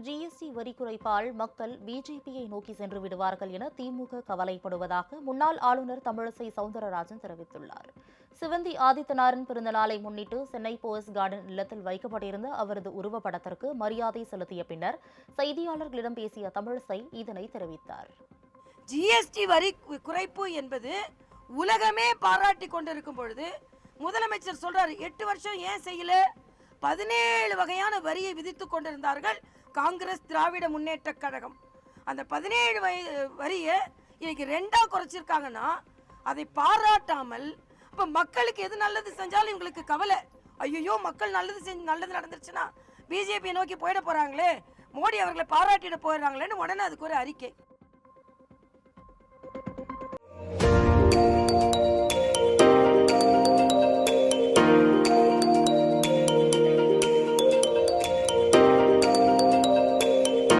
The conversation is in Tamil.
ஜிஎஸ்டி வரி குறைப்பால் மக்கள் பிஜேபியை நோக்கி சென்று விடுவார்கள் என திமுக கவலைப்படுவதாக முன்னாள் ஆளுநர் தமிழிசை சவுந்தரராஜன் தெரிவித்துள்ளார். சிவந்தி ஆதித்தனாரின் பிறந்தநாளை முன்னிட்டு சென்னை போயஸ் கார்டன் இல்லத்தில் வைக்கப்பட்டிருந்த அவரது உருவப்படத்திற்கு மரியாதை செலுத்திய பின்னர் செய்தியாளர்களிடம் பேசிய தமிழிசை இதனை தெரிவித்தார். ஜிஎஸ்டி வரி குறைப்பு என்பது உலகமே பாராட்டி கொண்டிருக்கும் பொழுது முதலமைச்சர் சொல்றாரு, 8 வருஷம் ஏன் செய்யல? 17 வகையான வரியை விதித்துக் கொண்டிருந்தார்கள் காங்கிரஸ் திராவிட முன்னேற்ற கழகம். அந்த 17 வரியை இன்னைக்கு 2ஆ குறைச்சிருக்காங்கன்னா அதை பாராட்டாமல், அப்ப மக்களுக்கு எது நல்லது செஞ்சாலும் இவங்களுக்கு கவலை. ஐயோ, மக்கள் நல்லது நடந்துருச்சுன்னா பிஜேபி நோக்கி போயிட போறாங்களே, மோடி அவர்களை பாராட்டிட போயிடுறாங்களேன்னு உடனே அதுக்கு ஒரு அறிக்கை.